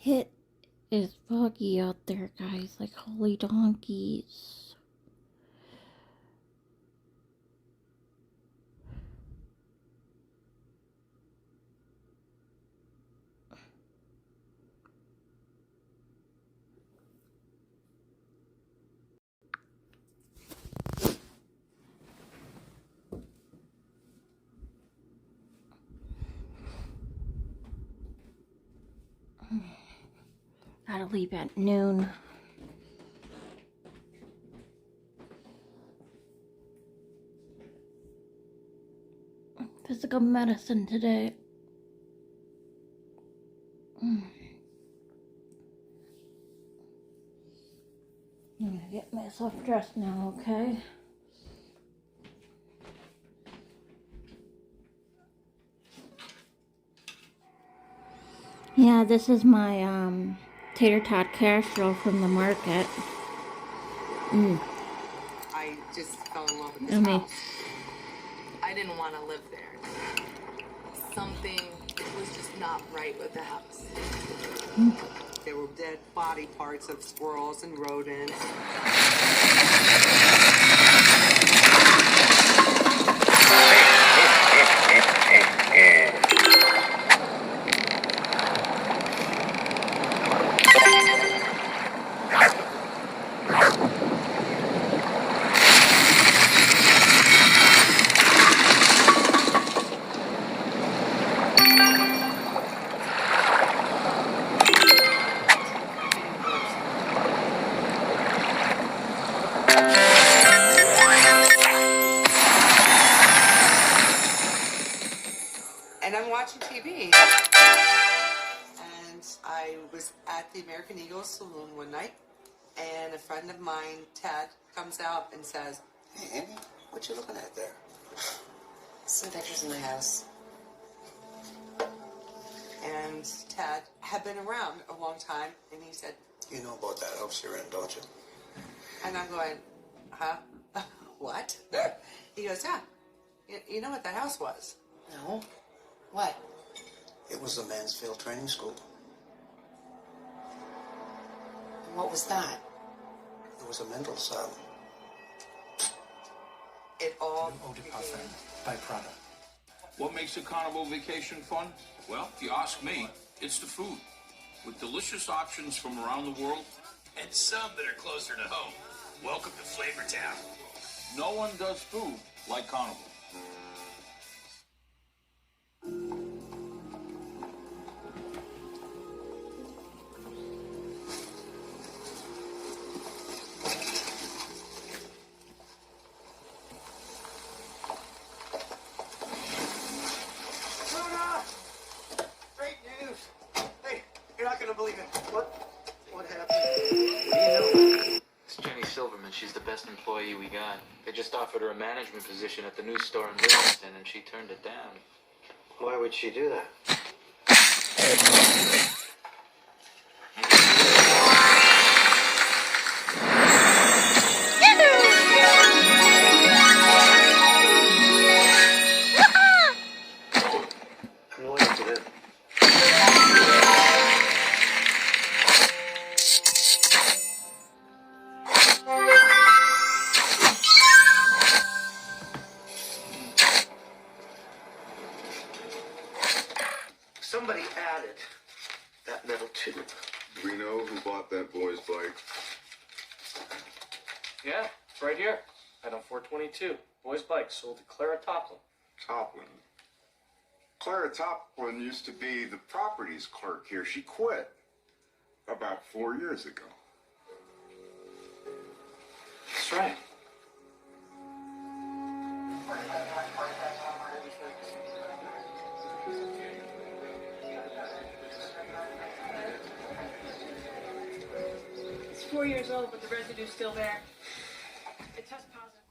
It is foggy out there, guys, like holy donkeys. Gotta leave at noon. Physical medicine today. I'm gonna get myself dressed now, okay? Yeah, this is my tater tot casserole from the market. I just fell in love with this house. I didn't want to live there. Something was just not right with the house. There were dead body parts of squirrels and rodents. And I'm watching TV. And I was at the American Eagle Saloon one night, and a friend of mine, Ted, comes out and says, "Hey, Amy, what you looking at there?" "Some pictures in the house." And Ted had been around a long time, and he said, "You know about that house you're in, don't you?" and I'm going, huh? What? He goes, yeah. You know what that house was? No. What? It was the Mansfield Training School. What was that? It was a mental asylum. It all Eau de Parfum by Prada. What makes a carnival vacation fun? Well, if you ask me, it's the food. With delicious options from around the world, and some that are closer to home. Welcome to Flavor Town. no one does food like Carnival. Great news! Hey, you're not gonna believe it. What happened? What do you know? It's Jenny Silverman. She's the best employee we got. They just offered her a management position at the new store in Livingston, and she turned it down. Why would she do that? I'm loyal to them. Somebody added that metal tube. Do we know who bought that boy's bike? Yeah, it's right here. Item 422. Boy's bike sold to Clara Toplin. Toplin. Clara Toplin used to be the properties clerk here. She quit about 4 years ago. That's right. It's 4 years old, but the residue's still there. It tests positive.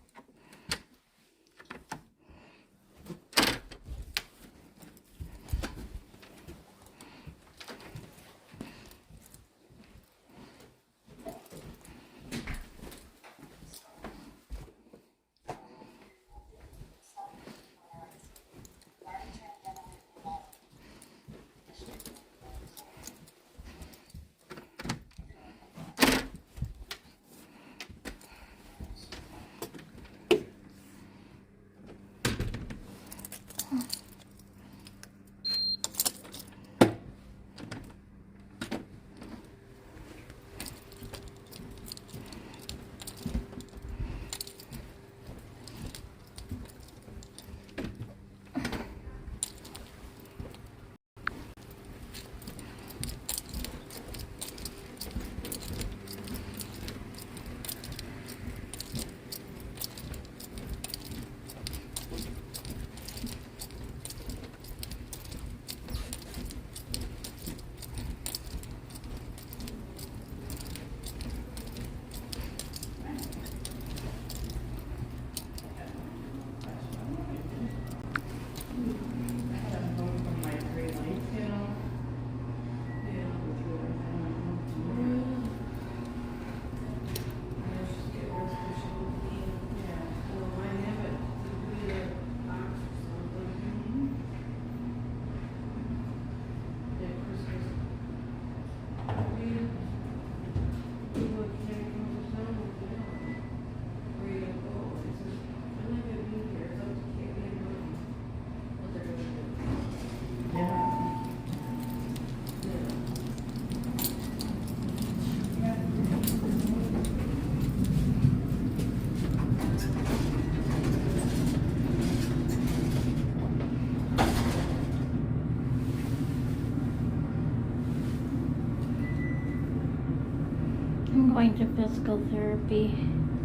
going to physical therapy.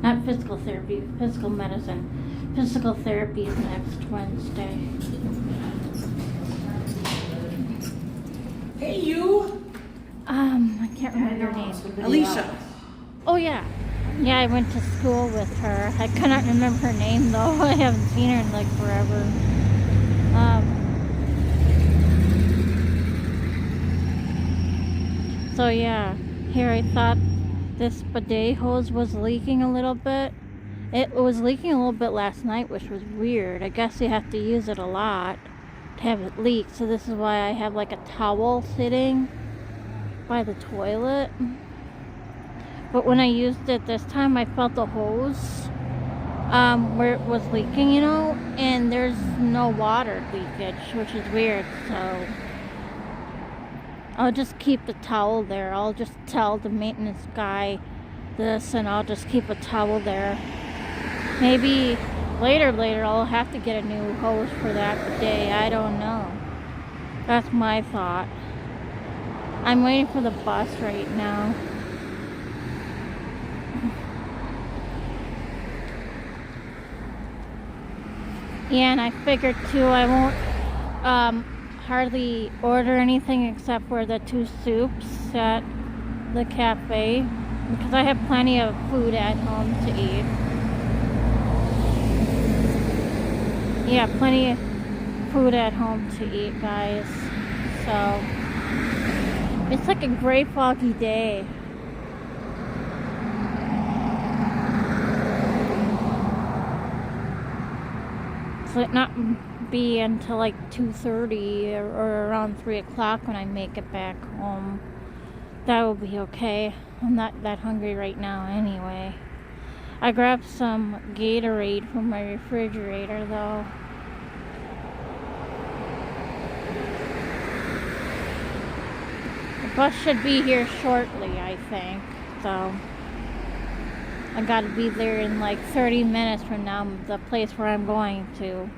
Not physical therapy, physical medicine. Physical therapy is next Wednesday. Hey, you! I can't remember her name. Alicia! Oh, yeah. Yeah, I went to school with her. I cannot remember her name, though. I haven't seen her in, like, forever. So, yeah. Here, I thought this bidet hose was leaking a little bit. It was leaking a little bit last night, which was weird. I guess you have to use it a lot to have it leak. So this is why I have like a towel sitting by the toilet. But when I used it this time, I felt the hose where it was leaking, you know, and there's no water leakage, which is weird. So I'll just keep the towel there. I'll just tell the maintenance guy this, and I'll just keep a towel there. Maybe later I'll have to get a new hose for that day. I don't know. That's my thought. I'm waiting for the bus right now. Yeah, and I figured too I won't hardly order anything except for the 2 soups at the cafe, because I have plenty of food at home to eat. Yeah, plenty of food at home to eat, guys. So it's like a great foggy day. So it not be until like 2:30 or around 3 o'clock when I make it back home. That will be okay. I'm not that hungry right now anyway. I grabbed some Gatorade from my refrigerator though. The bus should be here shortly, I think. So I gotta be there in like 30 minutes from now, the place where I'm going to.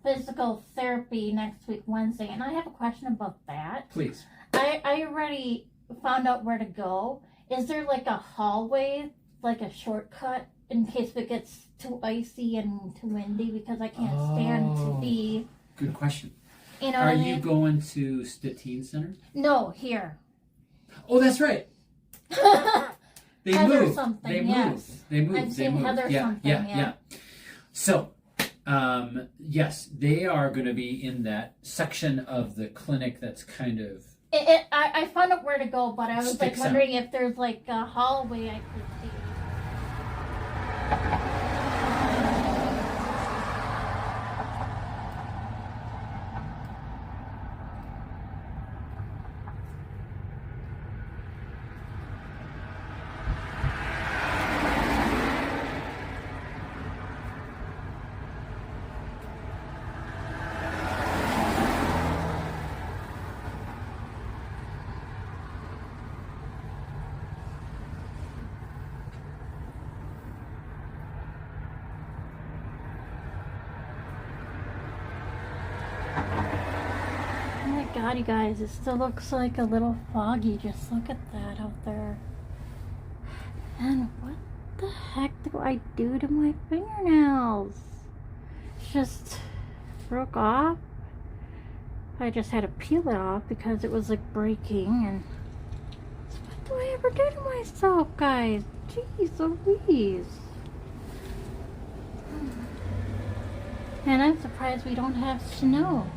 Physical therapy next week Wednesday, and I have a question about that. Please. I already found out where to go. Is there like a hallway, like a shortcut in case it gets too icy and too windy, because I can't stand to be. Good question. You know Are what I you mean? going to Teen Center? No, here. Oh, that's right. They Heather moved. something, They yes. moved. They moved. I've seen Heather something, yeah. So, yes, they are going to be in that section of the clinic that's kind of. I found out where to go, but I was like Sticks out. wondering if there's like a hallway I could see. Oh my god, you guys, it still looks like a little foggy. Just look at that out there. And what the heck do I do to my fingernails? It's just broke off. I just had to peel it off because it was like breaking. And so what do I ever do to myself, guys? Jeez Louise. And I'm surprised we don't have snow.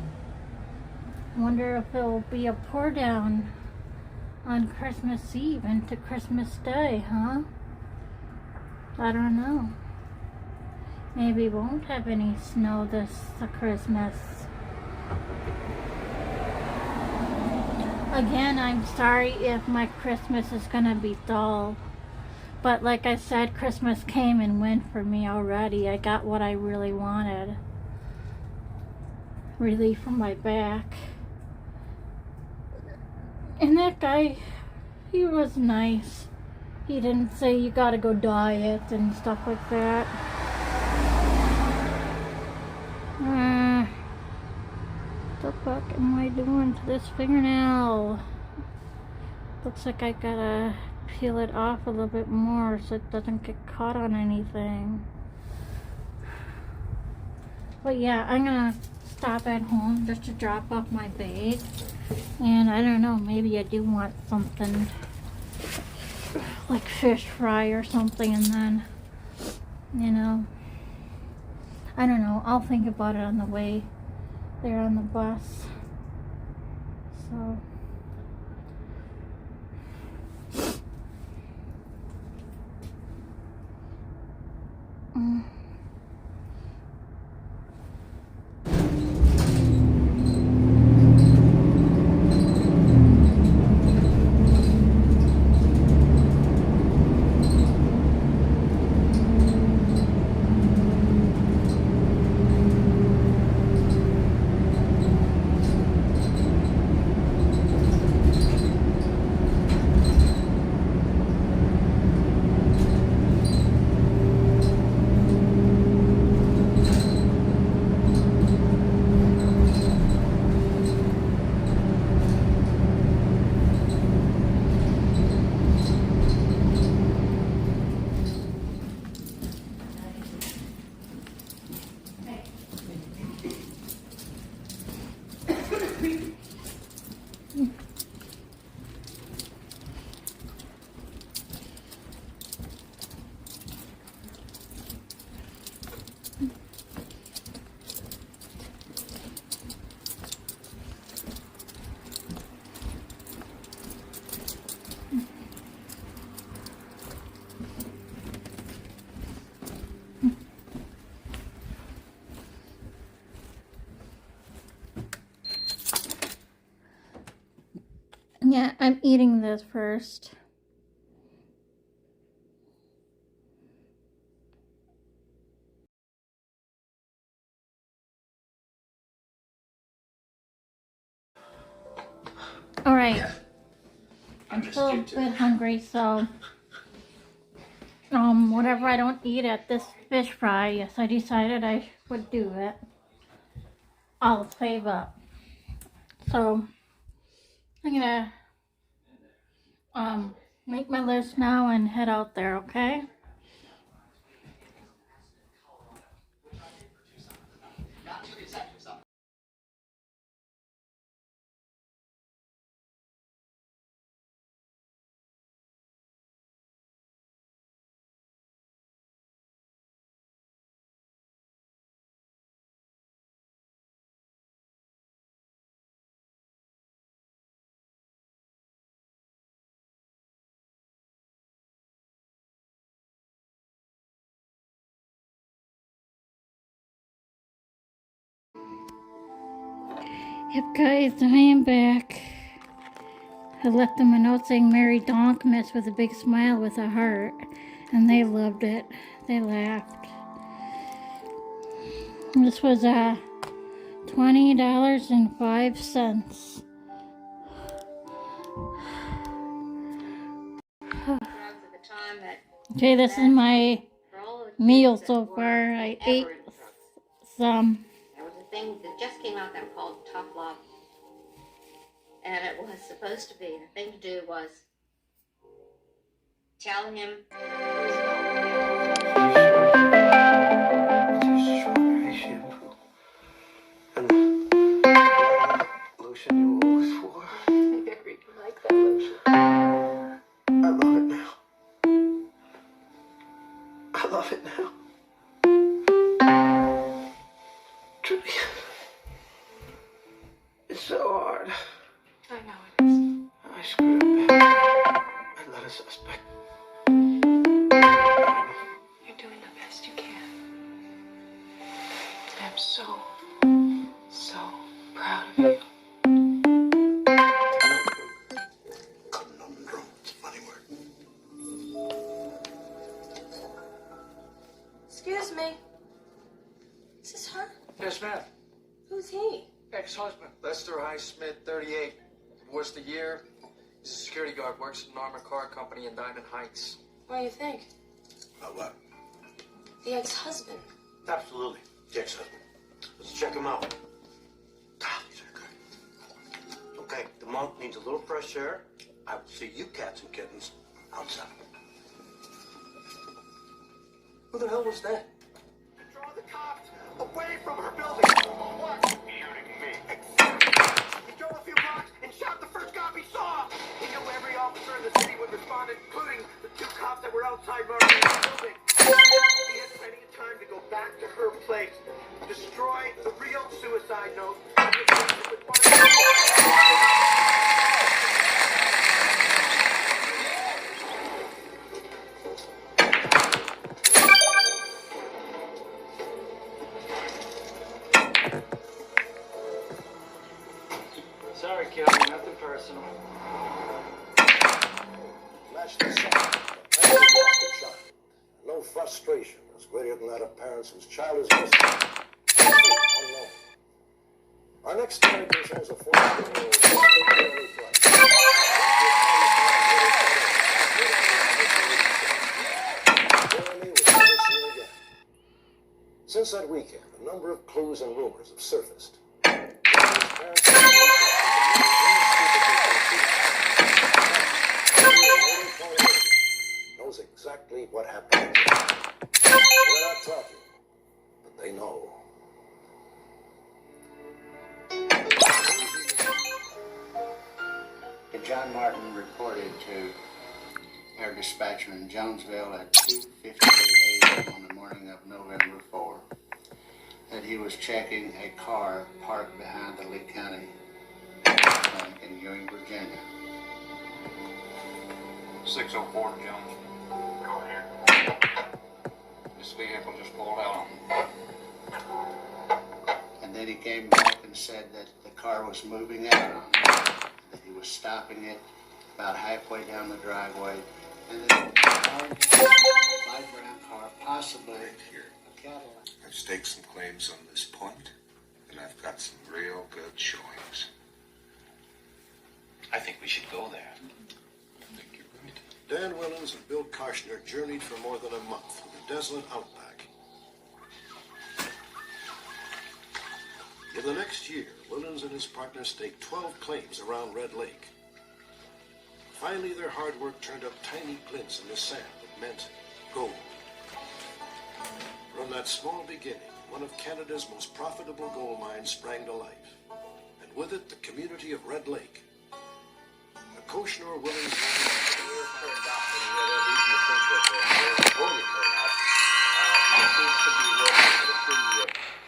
I wonder if it will be a pour down on Christmas Eve into Christmas Day, huh? I don't know. Maybe we won't have any snow this Christmas. Again, I'm sorry if my Christmas is gonna be dull. But like I said, Christmas came and went for me already. I got what I really wanted. Relief from my back. And that guy, he was nice. He didn't say you gotta go diet and stuff like that. What the fuck am I doing to this fingernail? Looks like I gotta peel it off a little bit more so it doesn't get caught on anything. But yeah, I'm gonna stop at home just to drop off my bag. And I don't know, maybe I do want something like fish fry or something, and then, you know, I don't know, I'll think about it on the way there on the bus. So yeah, I'm eating this first. Alright. I'm still a bit hungry, so whatever I don't eat at this fish fry, yes, I decided I would do it. I'll save up. So I'm gonna make my list now and head out there, okay? Yep, guys, I am back. I left them a note saying Merry Donkmas with a big smile with a heart, and they loved it. They laughed. This was $20.05. Okay, this is my meal so far. I ate some. There was a thing that just came out that called Tough Love. And it was supposed to be, the thing to do was tell him. Lotion you always wore. I like that lotion. I love it now. I love it now. Truly. It's so hard. I know it is. I screwed up. a suspect. You're doing the best you can. I'm so proud of you. Conundrum. It's a funny word. Excuse me. Is this her? Yes, ma'am. Who's he? Ex-husband. Lester Highsmith, 38. Divorced a year. He's a security guard. Works at an armored car company in Diamond Heights. What do you think? About what? The ex-husband. Absolutely. The ex-husband. Let's check him out. God, these are good. Okay, the monk needs a little fresh air. I will see you cats and kittens outside. Who the hell was that? Draw the cops away from her building. What? Shooting me. Exactly. He drove a few blocks and shot the first cop he saw. He knew every officer in the city would respond, including the 2 cops that were outside murdering the building. He had plenty of time to go back to her place, destroy the real suicide note, and replace it with one of the Sorry, Kelly, nothing personal. Match the sun. I lost a child. No frustration is greater than that of parents whose child is missing. Unknown. Our next story concerns a 14-year-old family flight. Jeremy was never seen again. Since that weekend, a number of clues and rumors have surfaced. Jeremy's parents knows exactly what happened. They're not talking, but they know. John Martin reported to our dispatcher in Jonesville at 2:58 a.m. on the morning of November 4 that he was checking a car parked behind the Lee County Clinic in Ewing, Virginia. 604 to Jones. Go ahead. This vehicle just pulled out on me. And then he came back and said that the car was moving out on him, that he was stopping it about halfway down the driveway, and then a light brown car, possibly a Cadillac. I've staked some claims on this point, and I've got some real good showings. I think we should go there. I think you're right. Dan Willens and Bill Karshner journeyed for more than a month through the desolate outback. In the next year, Willens and his partner staked 12 claims around Red Lake. Finally, their hard work turned up tiny glints in the sand that meant gold. From that small beginning, one of Canada's most profitable gold mines sprang to life, and with it, the community of Red Lake. The Koshnor Willens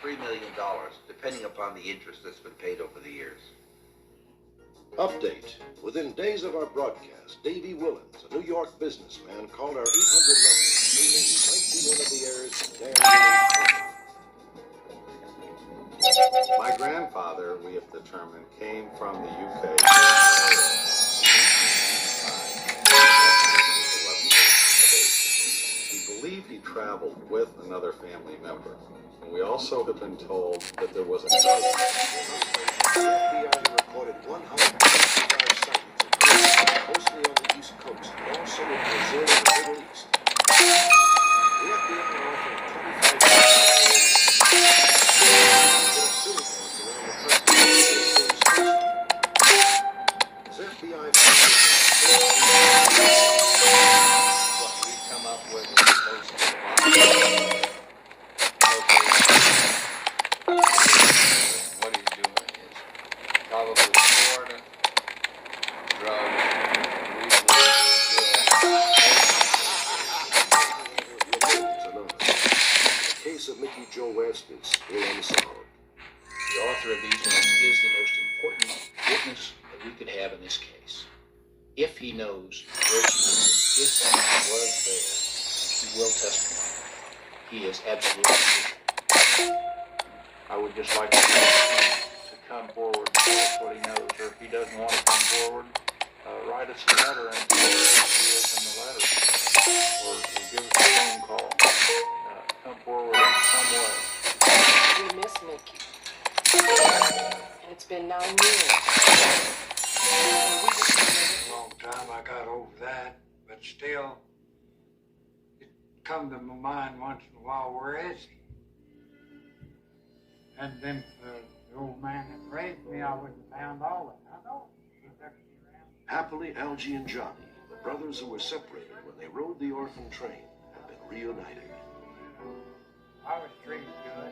$3 million, depending upon the interest that's been paid over the years. Update. Within days of our broadcast, Davy Willens, a New York businessman, called our 800 number, claiming he might be one of the heirs to Dan Willens. My grandfather, we have determined, came from the UK. We believe he traveled with another family member. And we also have been told that there was a cousin. The FBI reported 125 sightings, mostly on the East Coast, and also in Brazil and the Middle East. The FBI offered 25 As FBI What we come up with is supposed to be what he's doing is probably Florida, drugs, The case of Mickey Joe West is still unsolved. The author of these notes is the most important witness that we could have in this case. if he knows where she is, if he was there, he will testify. He is absolutely innocent. I would just like to come forward and tell us what he knows, or if he doesn't want to come forward, write us a letter and tell us what he is in the letter, or give us a phone call. Come forward in some way. We miss Mickey. And it's been 9 years. A long time I got over that, but still, it come to my mind once in a while, where is he? And then for the old man that raised me, I would have found all of it. I know. He took me around. Happily, Algie and Johnny, the brothers who were separated when they rode the orphan train, have been reunited. I was treated good.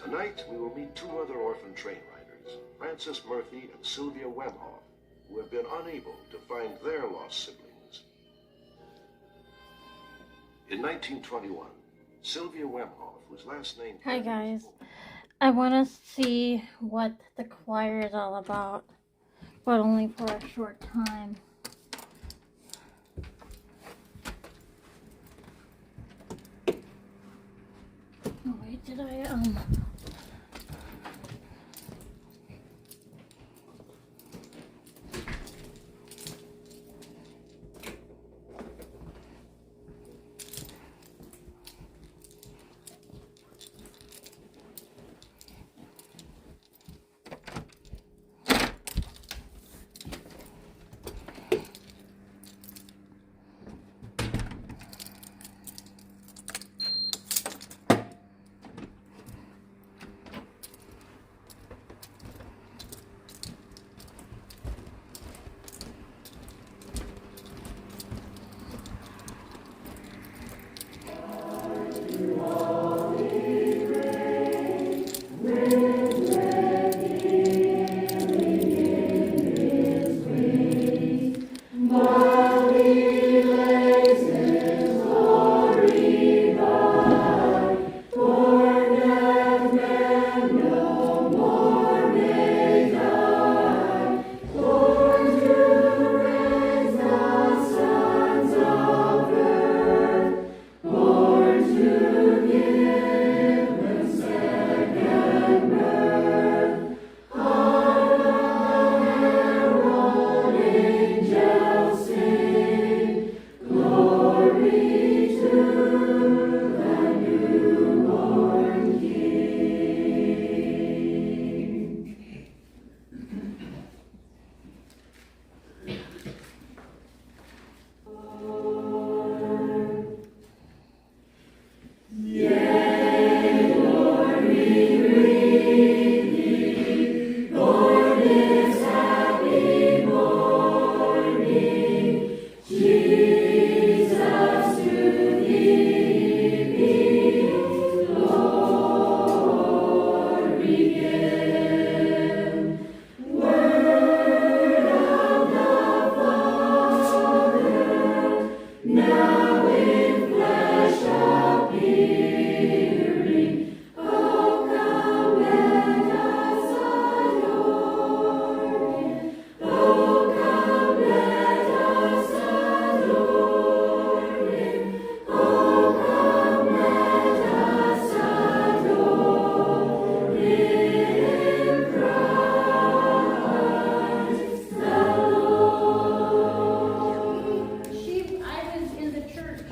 Tonight, we will meet two other orphan train riders, Frances Murphy and Sylvia Wemhoff, who have been unable to find their lost siblings. In 1921, Sylvia Wemhoff was last named... Hi guys, I want to see what the choir is all about, but only for a short time. Oh wait, did I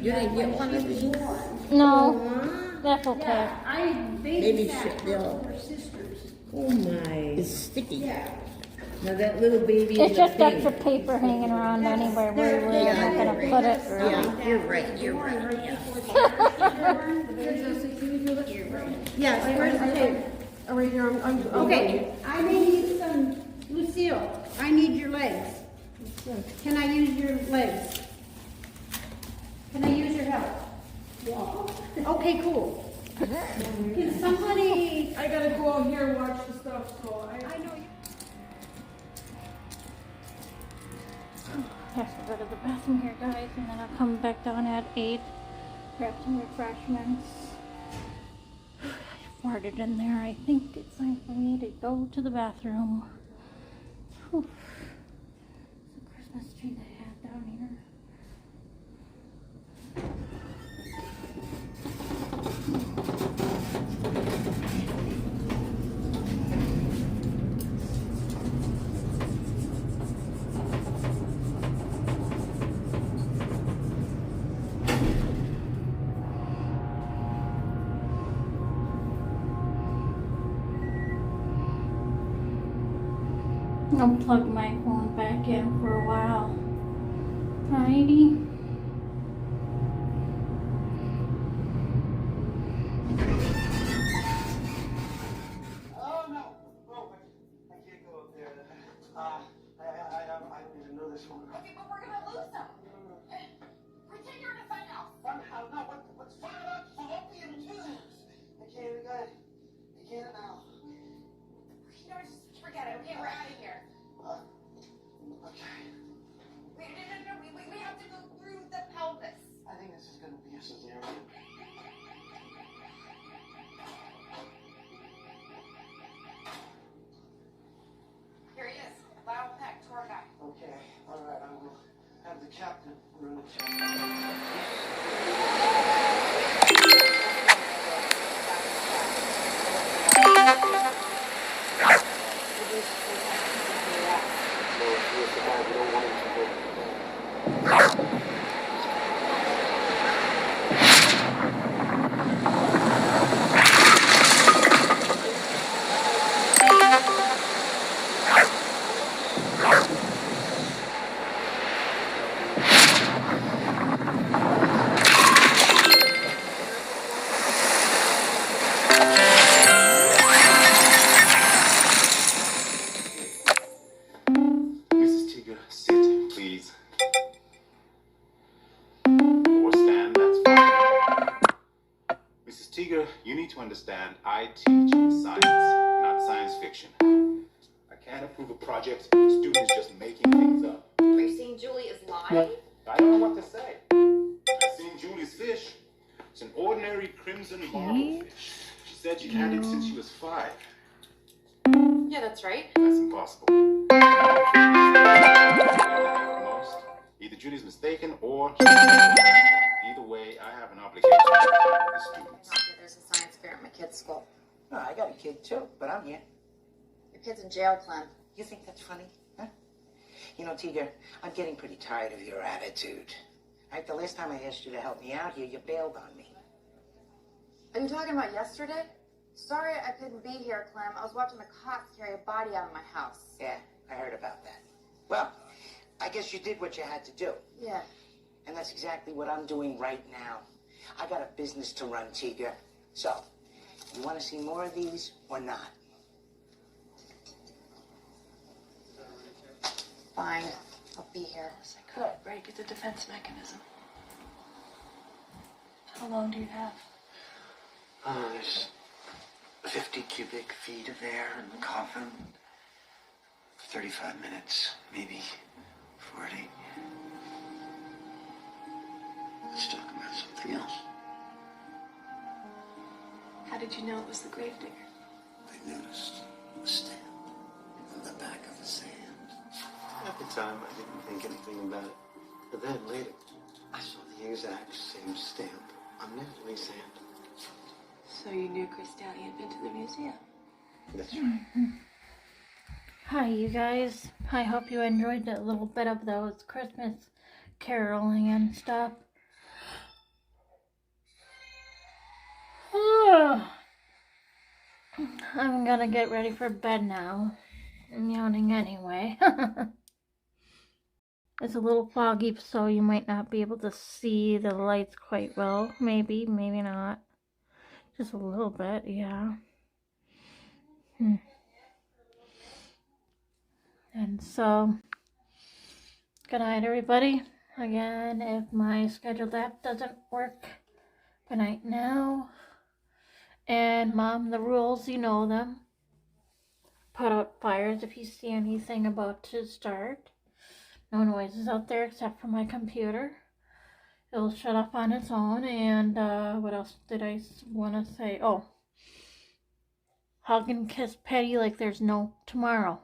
You didn't get one of these? No, that's okay. Maybe they'll. Oh my. It's sticky. Now that little baby. It's just extra paper hanging around anywhere where we're not gonna put it. Really. Yeah, you're right. You're right. Yes, where's the tape? Oh, right here, okay, I may need some, Lucille, I need your legs. Can I use your legs? Can I use your help? Yeah. Okay, cool. Can somebody... I gotta go out here and watch the stuff, so I know you... I have to go to the bathroom here, guys, and then I'll come back down at 8, grab some refreshments. I farted in there. I think it's time for me to go to the bathroom. Whew. Christmas tree they have down here. I'll plug my phone back in for a while. Alrighty. Oh no! Oh, I can't go up there. I don't even know this one. Okay, but we're gonna lose them. Pretend you're in a fun house. Fun house? No, what's fun about fallopian tubes? I can't, I can't now. You know, just forget it. Okay, we're out of here. Okay. Wait, no. We have to go through the pelvis. I think this is gonna be a cesarean. Here he is, Lyle Peck, tour guide. Okay, all right, I will have the captain run it. Mrs. Teager, sit, please. Or stand, that's fine. Mrs. Teager, you need to understand, I teach science, not science fiction. I can't approve a project students just making things up. Are you saying Julie is lying? I don't know what to say. I've seen Julie's fish. It's an ordinary crimson marble fish. She said she had it since she was 5. Yeah, that's right. That's impossible. Most. Either Julie's mistaken or either way, I have an obligation to the students. Okay, there's a science fair at my kid's school. Oh, I got a kid too, but I'm here. Your kid's in jail, Clem. You think that's funny, huh? You know, Teager, I'm getting pretty tired of your attitude. Right, the last time I asked you to help me out here, you bailed on me. Are you talking about yesterday? Sorry I couldn't be here, Clem. I was watching the cops carry a body out of my house. Yeah, I heard about that. Well, I guess you did what you had to do. Yeah. And that's exactly what I'm doing right now. I got a business to run, Teager. So, you want to see more of these or not? Fine. I'll be here. I could break it's a defense mechanism. How long do you have? There's 50 cubic feet of air in the coffin. 35 minutes, maybe 40. Let's talk about something else. How did you know it was the gravedigger? I noticed a stamp on the back of the sand. At the time, I didn't think anything about it. But then, later, I saw the exact same stamp on Natalie's hand. So you knew Chris Downey had been to the museum? That's right. Hi, you guys. I hope you enjoyed a little bit of those Christmas caroling and stuff. I'm gonna get ready for bed now. I'm yawning anyway. It's a little foggy, so you might not be able to see the lights quite well. Maybe, maybe not. Just a little bit, yeah. And so, good night, everybody. Again, if my scheduled app doesn't work, good night now. And Mom, the rules, you know them. Put out fires if you see anything about to start. No noises out there except for my computer. It'll shut off on its own. And what else did I want to say? Oh, hug and kiss Petty like there's no tomorrow.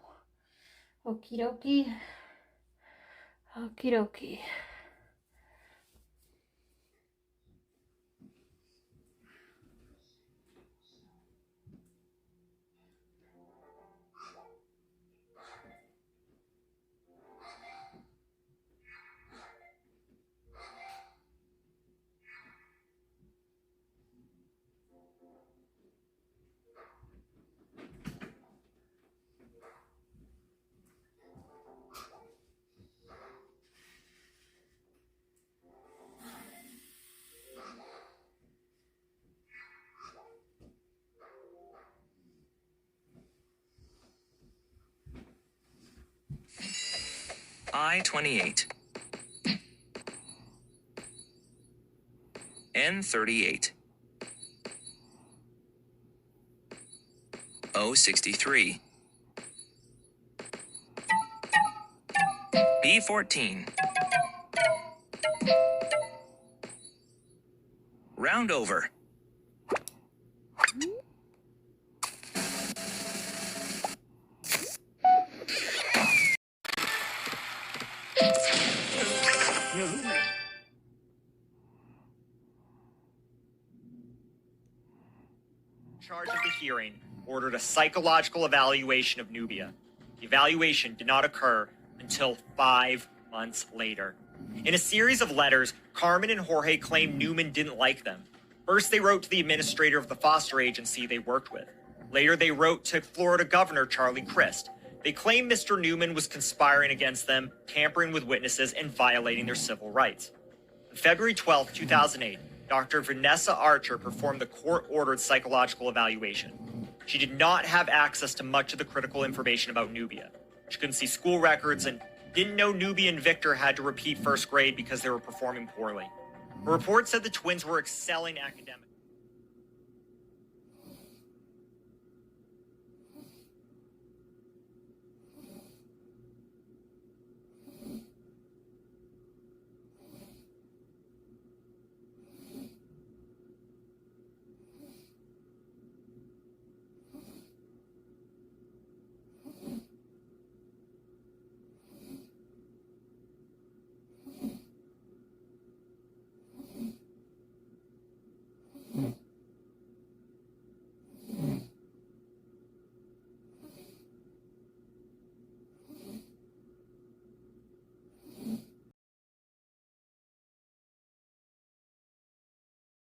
Okie dokie. Okie dokie. I-28 N-38 O-63 B-14 Roundover Charge of the hearing ordered a psychological evaluation of Nubia. The evaluation did not occur until 5 months later. In a series of letters, Carmen and Jorge claimed Newman didn't like them. First, they wrote to the administrator of the foster agency they worked with. Later, they wrote to Florida Governor Charlie Crist. They claimed Mr. Newman was conspiring against them, tampering with witnesses, and violating their civil rights. On February 12, 2008, Dr. Vanessa Archer performed the court-ordered psychological evaluation. She did not have access to much of the critical information about Nubia. She couldn't see school records and didn't know Nubia and Victor had to repeat first grade because they were performing poorly. Her report said the twins were excelling academically.